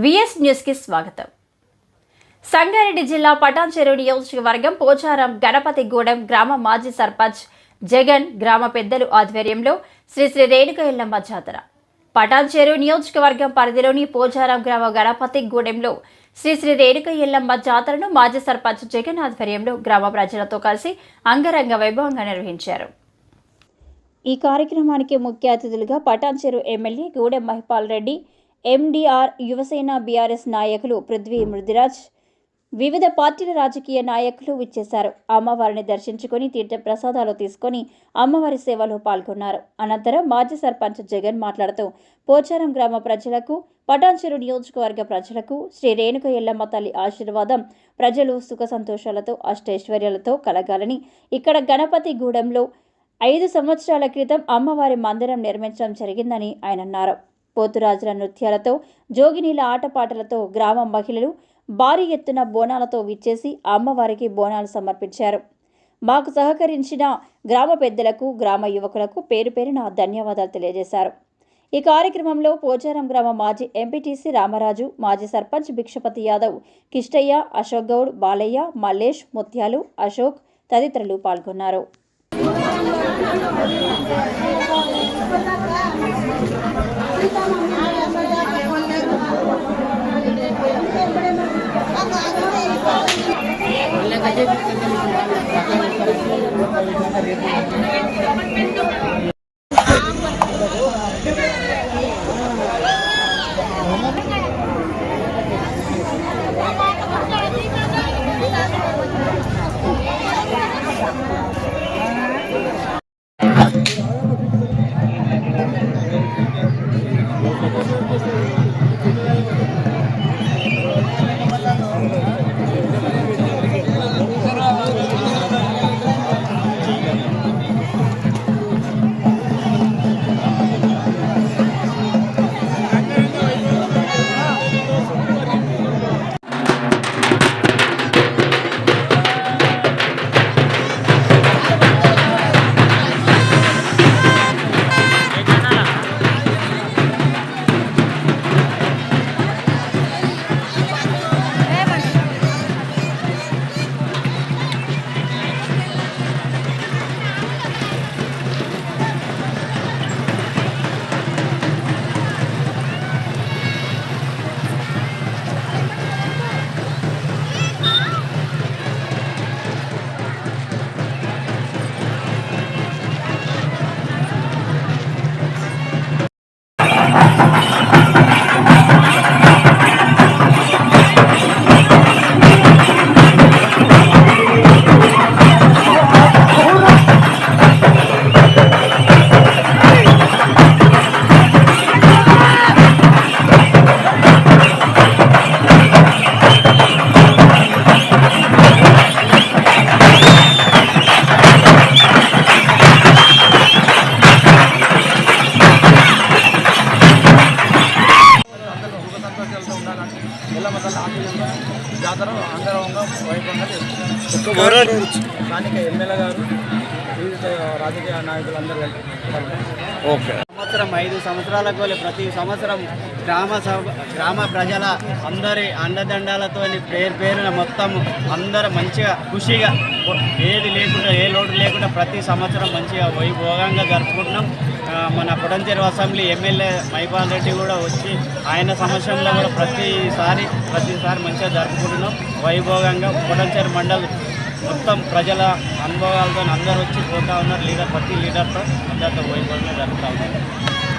VS news కి స్వాగతం. సంగారెడ్డి జిల్లా పటాన్చెరు నియోజకవర్గం పోచారం గణపతిగూడెం గ్రామ మాజీ సర్పంచ్ జగన్ గ్రామ పెద్దలు ఆధ్వర్యంలో శ్రీ శ్రీ రేణుక ఎల్లమ్మ జాతర. పటాన్చెరు నియోజకవర్గం పరిధిలోని పోచారం గ్రామ గణపతిగూడెంలో శ్రీ శ్రీ రేణుక ఎల్లమ్మ జాతరను మాజీ సర్పంచ్ జగన్ ఆధ్వర్యంలో గ్రామ ప్రజలతో కలిసి అంగరంగ వైభవంగా నిర్వహించారు. ఈ కార్యక్రమానికి ముఖ్య అతిథులుగా Patancheru MLA Gudem Mahipal Reddy, MDR Yuvasena BRS నాయకులు పృథ్వీ మృదిరాజ్, వివిధ పార్టీల రాజకీయ నాయకులు విచ్చేశారు. అమ్మవారిని దర్శించుకుని తీర్థ ప్రసాదాలు తీసుకుని అమ్మవారి సేవలో పాల్గొన్నారు. అనంతరం మాజీ సర్పంచ్ జగన్ మాట్లాడుతూ పోచారం గ్రామ ప్రజలకు, పటాన్చెరు నియోజకవర్గ ప్రజలకు శ్రీ రేణుక ఎల్లమ్మ తల్లి ఆశీర్వాదం ప్రజలు సుఖ సంతోషాలతో అష్టైశ్వర్యాలతో కలగాలని, ఇక్కడ గణపతిగూడెంలో 5 సంవత్సరాల క్రితం అమ్మవారి మందిరం నిర్మించడం జరిగిందని ఆయన అన్నారు. పోతురాజుల నృత్యాలతో, జోగినీల ఆటపాటలతో గ్రామ మహిళలు భారీ ఎత్తున బోనాలతో విచ్చేసి అమ్మవారికి బోనాలు సమర్పించారు. మాకు సహకరించిన గ్రామ పెద్దలకు, గ్రామ యువకులకు పేరు పేరున ధన్యవాదాలు తెలియజేశారు. ఈ కార్యక్రమంలో పోచారం గ్రామ మాజీ ఎంపీటీసీ రామరాజు, మాజీ సర్పంచ్ భిక్షపతి యాదవ్, కిష్టయ్య, అశోక్ గౌడ్, బాలయ్య, మల్లేష్, ముత్యాలు, అశోక్ తదితరులు పాల్గొన్నారు. జాతర అంగరంగ వైభవంగా చేస్తున్నారు. స్థానిక ఎమ్మెల్యే గారు, వివిధ రాజకీయ నాయకులందరూ సంవత్సరం 5 సంవత్సరాలకు ప్రతి సంవత్సరం గ్రామ ప్రజల అందరి అండదండాలతో పేరున మొత్తం అందరూ మంచిగా ఖుషిగా ఏది లేకుండా, ఏ లోటు లేకుండా ప్రతి సంవత్సరం మంచిగా వైభోగంగా జరుపుకుంటున్నాం. మన పటాన్చెరు అసెంబ్లీ ఎమ్మెల్యే మహిపాల్ రెడ్డి కూడా వచ్చి ఆయన సమక్షంలో కూడా ప్రతిసారి మంచిగా జరుపుకుంటున్నాం వైభోగంగా. పటాన్చెరు మండలి మొత్తం ప్రజల అనుభవాలతో అందరూ వచ్చి పోతూ ఉన్నారు. ప్రతి లీడర్తో అందరితో వైభవంగా జరుపుతూ ఉన్నారు.